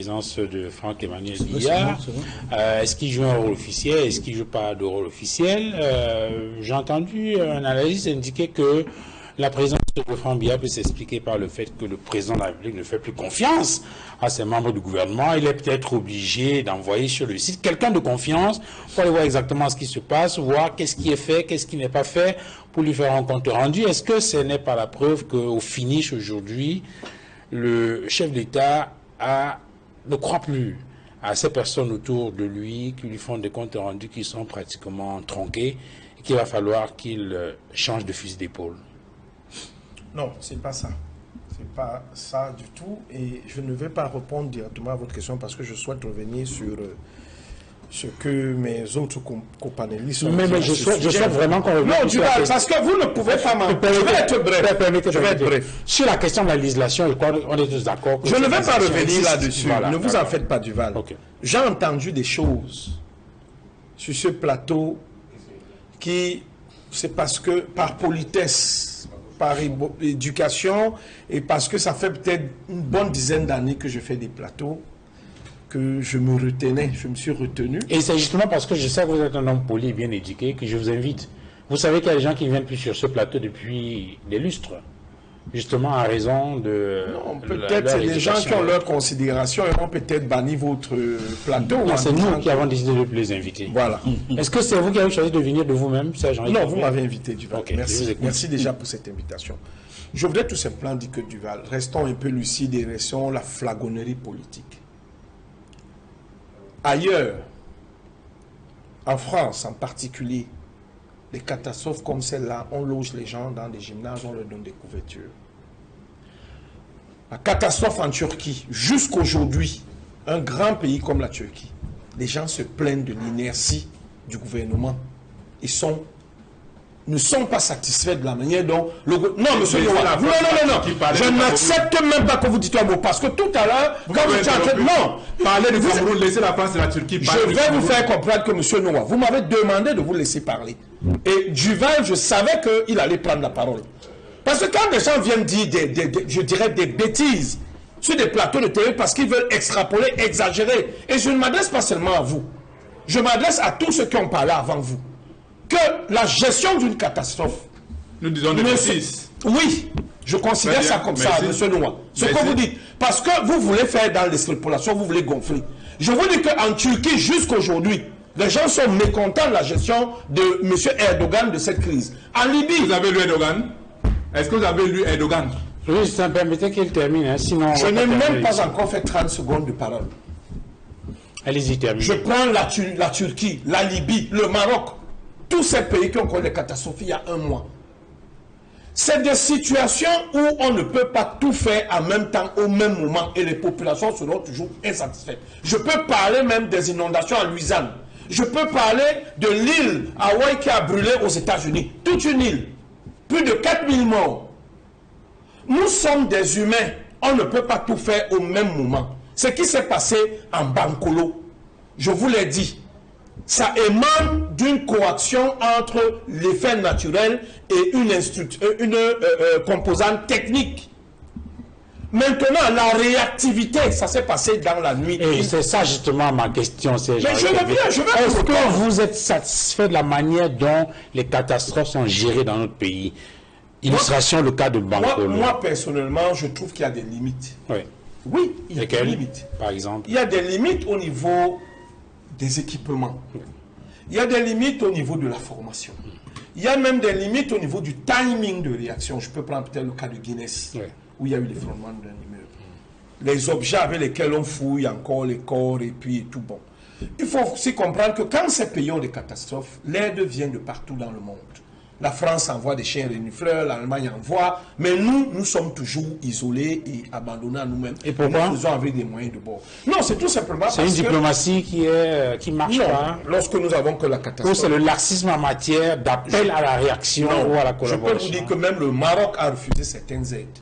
Présence de Franck Emmanuel Biya, est-ce qu'il joue un rôle officiel, est-ce qu'il ne joue pas de rôle officiel? J'ai entendu un analyste indiquer que la présence de Franck Biya peut s'expliquer par le fait que le président de la République ne fait plus confiance à ses membres du gouvernement. Il est peut-être obligé d'envoyer sur le site quelqu'un de confiance pour aller voir exactement ce qui se passe, voir qu'est-ce qui est fait, qu'est-ce qui n'est pas fait, pour lui faire un compte rendu. Est-ce que ce n'est pas la preuve qu'au finish aujourd'hui, le chef d'État ne croit plus à ces personnes autour de lui qui lui font des comptes rendus qui sont pratiquement tronqués et qu'il va falloir qu'il change de fusil d'épaule? Non, c'est pas ça. C'est pas ça du tout. Et je ne vais pas répondre directement à votre question parce que je souhaite revenir sur ce que mes autres copanélistes ont dit. Mais je souhaite vraiment qu'on revienne. Non, Duval, parce que vous ne pouvez pas m'en... Je vais être bref. Je vais être bref. Sur la question de la législation, on est tous d'accord. Je ne vais pas revenir là-dessus. Voilà, ne vous en faites pas, Duval. Okay. J'ai entendu des choses sur ce plateau qui, c'est parce que par politesse, par éducation, et parce que ça fait peut-être une bonne dizaine d'années que je fais des plateaux, que je me retenais, je me suis retenu. Et c'est justement parce que je sais que vous êtes un homme poli et bien éduqué que je vous invite. Vous savez qu'il y a des gens qui ne viennent plus sur ce plateau depuis des lustres, justement à raison de... Non, peut-être c'est des gens qui ont leur considération et ont peut-être banni votre plateau. Non, c'est nous qui avons décidé de ne plus les inviter. Voilà. Est-ce que c'est vous qui avez choisi de venir de vous-même, Serge-Henri? Non, vous m'avez invité, Duval. Okay, merci déjà pour cette invitation. Je voudrais tout simplement dire que, Duval, restons un peu lucides et restons la flagonnerie politique. Ailleurs, en France en particulier, les catastrophes comme celle-là, on loge les gens dans des gymnases, on leur donne des couvertures. La catastrophe en Turquie, jusqu'aujourd'hui, un grand pays comme la Turquie, les gens se plaignent de l'inertie du gouvernement. Ils ne sont pas satisfaits de la manière dont... Non, monsieur Noah, non. Je n'accepte même pas que vous dites un mot. Parce que tout à l'heure, quand vous êtes en train... Non, parlez du Cameroun, laissez la France et la Turquie parler. Je vais vous faire comprendre que monsieur Noah, vous m'avez demandé de vous laisser parler. Et Duval, je savais qu'il allait prendre la parole. Parce que quand les gens viennent dire, je dirais, des bêtises sur des plateaux de télé parce qu'ils veulent extrapoler, exagérer, et je ne m'adresse pas seulement à vous, je m'adresse à tous ceux qui ont parlé avant vous, que la gestion d'une catastrophe... Nous disons des bêtises. Oui, je considère ça comme ça, monsieur Noah. Ce que vous dites, parce que vous voulez faire dans l'extrapolation, vous voulez gonfler. Je vous dis qu'en Turquie, jusqu'aujourd'hui, les gens sont mécontents de la gestion de M. Erdogan de cette crise. En Libye... Vous avez lu Erdogan? Est-ce que vous avez lu Erdogan? Oui, ça me permettait qu'il termine, hein, sinon... Je n'ai même pas encore fait 30 secondes de parole. Allez-y, termine. Je prends la Turquie, la Libye, le Maroc, tous ces pays qui ont connu des catastrophes il y a un mois. C'est des situations où on ne peut pas tout faire en même temps, au même moment, et les populations seront toujours insatisfaites. Je peux parler même des inondations à Louisiane. Je peux parler de l'île Hawaï qui a brûlé aux États-Unis. Toute une île. Plus de 4000 morts. Nous sommes des humains. On ne peut pas tout faire au même moment. Ce qui s'est passé en Bankolo, je vous l'ai dit, ça émane d'une coaction entre l'effet naturel et une composante technique. Maintenant, la réactivité, ça s'est passé dans la nuit. Et c'est ça justement ma question. Mais je vais Est-ce que vous êtes satisfait de la manière dont les catastrophes sont gérées dans notre pays? Illustration, le cas de Bankolo. Moi, personnellement, je trouve qu'il y a des limites. Oui, il y a des limites. Par exemple? Il y a des limites au niveau des équipements. Il y a des limites au niveau de la formation. Il y a même des limites au niveau du timing de réaction. Je peux prendre peut-être le cas de Guinness, où il y a eu l'effondrement d'un immeuble. Les objets avec lesquels on fouille encore les corps et puis tout bon. Il faut aussi comprendre que quand ces pays ont des catastrophes, l'aide vient de partout dans le monde. La France envoie des chiens renifleurs, l'Allemagne envoie, mais nous sommes toujours isolés et abandonnés à nous-mêmes. Et pourquoi? Nous faisons avec des moyens de bord. Non, c'est tout simplement parce que... C'est une diplomatie qui marche pas. Lorsque nous avons que la catastrophe... Ou c'est le laxisme en matière d'appel à la réaction ou à la collaboration. Je peux vous dire que même le Maroc a refusé certaines aides,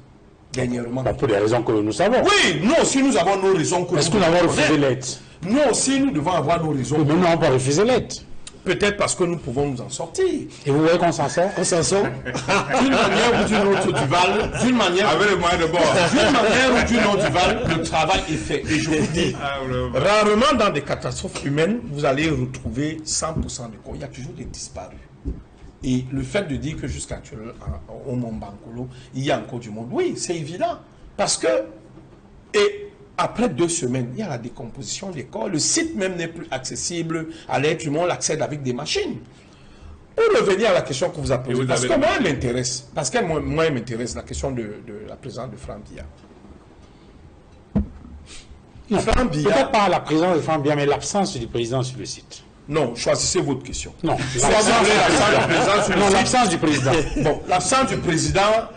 dernièrement. Pour des raisons que nous savons. Oui, nous aussi nous avons nos raisons. Est-ce que nous avons refusé l'aide? Nous aussi nous devons avoir nos raisons. Mais nous n'avons pas refusé l'aide. Peut-être parce que nous pouvons nous en sortir. Et vous voyez qu'on s'en sort? On s'en sort d'une manière ou d'une autre du Val, d'une manière... Avec les moyens de bord. D'une manière ou d'une autre du Val, le travail est fait. Et je vous dis, rarement dans des catastrophes humaines, vous allez retrouver 100% de corps. Il y a toujours des disparus. Et le fait de dire que jusqu'à actuellement, au Mont Bankolo, il y a encore du monde, oui, c'est évident. Parce que, et après 2 semaines, il y a la décomposition des corps. Le site même n'est plus accessible à l'être humain, on l'accède avec des machines. Pour revenir à la question que vous avez posée, parce que moi, elle m'intéresse. Parce que moi, elle m'intéresse, la question de la présence de Franck Biya. Non, peut-être pas la présence de Franck Biya, mais l'absence du président sur le site. Non, choisissez votre question. Non, l'absence du président. Bon, l'absence du président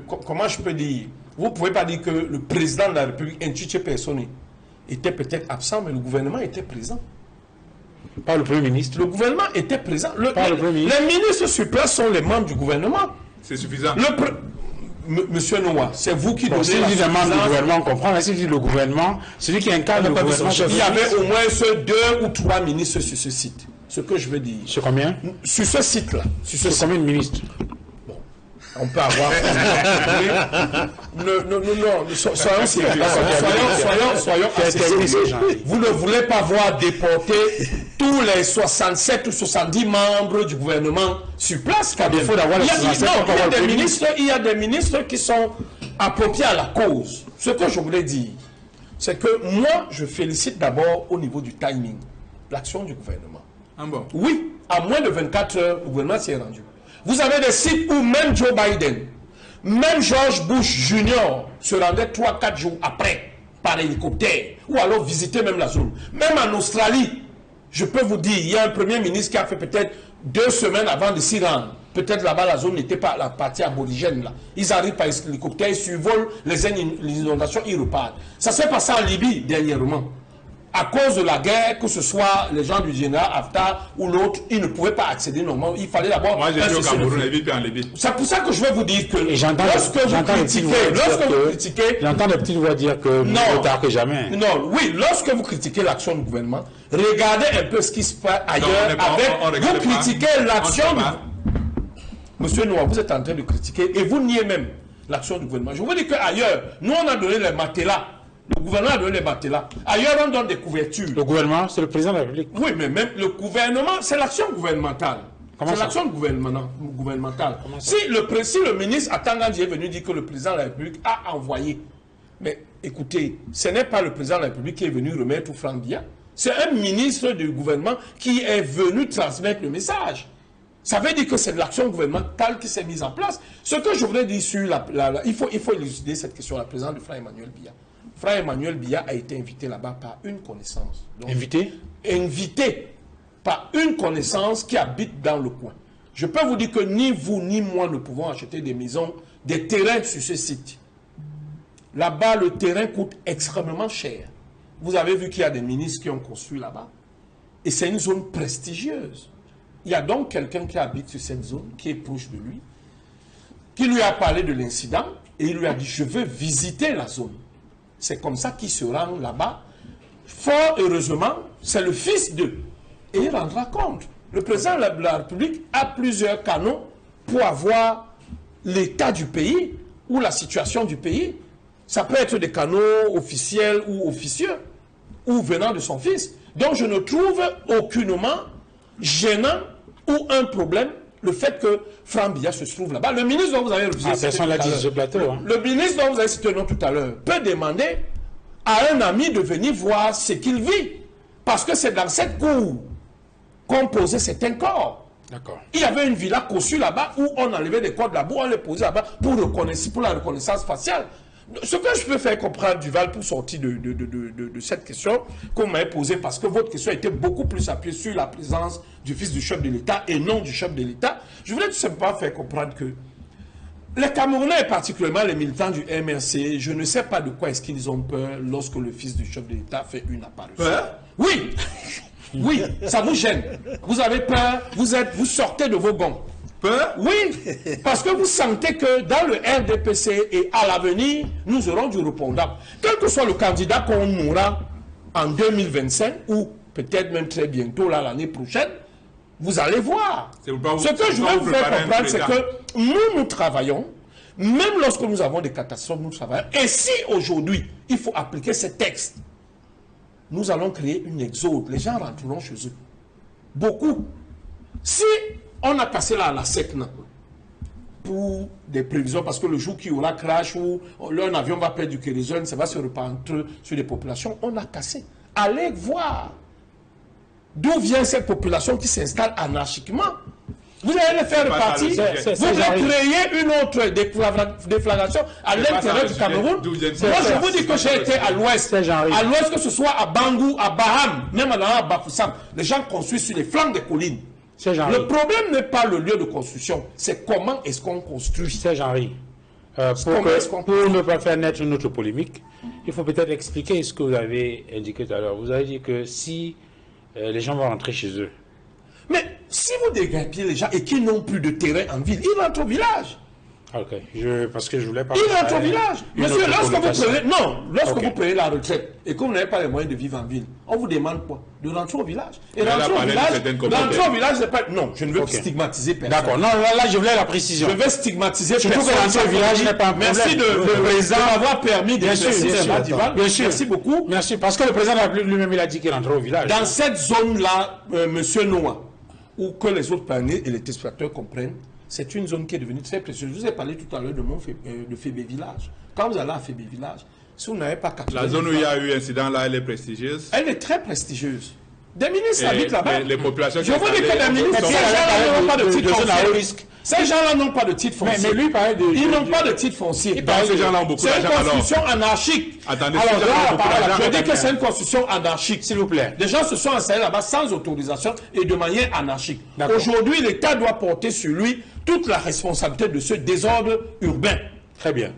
comment je peux dire? Vous ne pouvez pas dire que le président de la République, intitulé personne, était peut-être absent, mais le gouvernement était présent. Pas le Premier ministre. Le gouvernement était présent. Le Premier ministre. Les ministres sur place sont les membres du gouvernement. C'est suffisant. Monsieur Noah, c'est vous qui donnez la suffisance. Si je demande le gouvernement, on comprend. Mais si je dis le gouvernement, celui qui incarne le gouvernement... Il y avait au moins 2 ou 3 ministres sur ce site. Ce que je veux dire. Sur combien? Sur ce site-là. Sur combien de ministres? On peut avoir... soyons sérieux. Soyons sérieux. Vous ne voulez pas voir déporter tous les 67 ou 70 membres du gouvernement sur place. Il faut d'avoir il y a des ministres qui sont appropriés à la cause. Ce que je voulais dire, c'est que moi, je félicite d'abord au niveau du timing, l'action du gouvernement. Ah bon? Oui, à moins de 24 heures, le gouvernement s'y est rendu. Vous avez des sites où même Joe Biden, même George Bush Jr. se rendait 3-4 jours après par hélicoptère ou alors visiter même la zone. Même en Australie, je peux vous dire, il y a un premier ministre qui a fait peut-être 2 semaines avant de s'y rendre. Peut-être là-bas, la zone n'était pas la partie aborigène. Là. Ils arrivent par hélicoptère, ils survolent les inondations, ils repartent. Ça s'est passé en Libye dernièrement. À cause de la guerre, que ce soit les gens du général Haftar ou l'autre, ils ne pouvaient pas accéder normalement. Il fallait d'abord... Moi, j'ai dit au Cameroun, en Libye. C'est pour ça que je vais vous dire que lorsque vous critiquez... J'entends des petites voix dire que plus tard que jamais. Non, oui, lorsque vous critiquez l'action du gouvernement, regardez un peu ce qui se passe ailleurs vous critiquez l'action du... Monsieur Noah, vous êtes en train de critiquer et vous niez même l'action du gouvernement. Je vous dis qu'ailleurs, nous on a donné les matelas. Le gouvernement a donné les matelas. Ailleurs, on donne des couvertures. Le gouvernement, c'est le président de la République. Oui, mais même le gouvernement, c'est l'action gouvernementale. C'est l'action gouvernementale. Si le ministre Atangandji est venu dire que le président de la République a envoyé, mais écoutez, ce n'est pas le président de la République qui est venu remettre au Franck Biya. C'est un ministre du gouvernement qui est venu transmettre le message. Ça veut dire que c'est l'action gouvernementale qui s'est mise en place. Ce que je voudrais dire sur il faut élucider cette question, la présence de Frère Emmanuel Biya. Frère Emmanuel Biya a été invité là-bas par une connaissance. Donc, invité par une connaissance qui habite dans le coin. Je peux vous dire que ni vous ni moi ne pouvons acheter des maisons, des terrains sur ce site. Là-bas, le terrain coûte extrêmement cher. Vous avez vu qu'il y a des ministres qui ont construit là-bas. Et c'est une zone prestigieuse. Il y a donc quelqu'un qui habite sur cette zone, qui est proche de lui, qui lui a parlé de l'incident et il lui a dit « Je veux visiter la zone ». C'est comme ça qu'il se rend là-bas. Fort heureusement, c'est le fils d'eux. Et il rendra compte. Le président de la République a plusieurs canaux pour avoir l'état du pays ou la situation du pays. Ça peut être des canaux officiels ou officieux ou venant de son fils. Donc je ne trouve aucunement gênant ou un problème le fait que Franck Biya se trouve là-bas. Le ministre dont vous avez refusé le ministre dont vous avez cité le nom tout à l'heure peut demander à un ami de venir voir ce qu'il vit. Parce que c'est dans cette cour qu'on posait certains corps. Il y avait une villa conçue là-bas où on enlevait des corps de la boue, on les posait là-bas pour la reconnaissance faciale. Ce que je peux faire comprendre Duval pour sortir de cette question qu'on m'avait posée, parce que votre question était beaucoup plus appuyée sur la présence du fils du chef de l'État et non du chef de l'État. Je voulais tout simplement faire comprendre que les Camerounais, et particulièrement les militants du MRC, je ne sais pas de quoi est-ce qu'ils ont peur lorsque le fils du chef de l'État fait une apparition. Oui, oui, ça vous gêne. Vous avez peur, vous sortez de vos gonds. Oui, parce que vous sentez que dans le RDPC et à l'avenir, nous aurons du répondable. Quel que soit le candidat qu'on aura en 2025 ou peut-être même très bientôt, là, l'année prochaine, vous allez voir. Ce que je veux vous faire comprendre, c'est que nous travaillons, même lorsque nous avons des catastrophes, nous travaillons. Et si aujourd'hui, il faut appliquer ces textes, nous allons créer une exode. Les gens rentreront chez eux. Beaucoup. Si on a cassé là à la SECNA pour des prévisions, parce que le jour qu'il y aura crash ou un avion va perdre du kérosène, ça va se répandre sur les populations, on a cassé. Allez voir d'où vient cette population qui s'installe anarchiquement. Vous allez les faire repartir. Vous allez créer une autre déflagration à l'intérieur du Cameroun. Moi, je vous dis que j'ai été à l'ouest. À l'ouest, que ce soit à Bangou, à Baham, même à Bafoussam, les gens construisent sur les flancs des collines. Le problème n'est pas le lieu de construction, c'est comment est-ce qu'on construit. C'est Jean-Henri. Pour ne pas faire naître une autre polémique, il faut peut-être expliquer ce que vous avez indiqué tout à l'heure. Vous avez dit que si les gens vont rentrer chez eux. Mais si vous déguerpillez les gens et qu'ils n'ont plus de terrain en ville, ils rentrent au village. Ok, parce que je voulais pas... Ils rentrent au village. Monsieur, lorsque vous prenez la retraite et que vous n'avez pas les moyens de vivre en ville, on vous demande quoi? De rentrer au village. Et rentrer au village, c'est pas... Non, je ne veux pas stigmatiser personne. D'accord, non, là, je voulais la précision. Je veux stigmatiser personne. Surtout que rentrer au village n'est pas un problème. Merci de m'avoir permis de bien sûr. Merci beaucoup. Merci, parce que le président de la République lui-même, il a dit qu'il rentrait au village. Dans cette zone-là, monsieur Noah, ou que les autres paniers et les téléspectateurs comprennent, c'est une zone qui est devenue très précieuse. Je vous ai parlé tout à l'heure de Fébé Village. Quand vous allez à Fébé Village, si vous n'avez pas 80 La zone où il y a eu incident là, elle est prestigieuse. Elle est très prestigieuse. Des ministres habitent là-bas. Les populations... Je vous dis que les ministres, ces gens-là n'ont pas de titre foncier. Ces gens-là n'ont pas de titre foncier. Mais lui parlait de... Ils n'ont pas de titre foncier. Ces gens-là ont beaucoup d'argent. C'est une construction anarchique. Attendez, je dis que c'est une construction anarchique. S'il vous plaît. Des gens se sont installés là-bas sans autorisation et de manière anarchique. Aujourd'hui, l'État doit porter sur lui toute la responsabilité de ce désordre urbain. Très bien.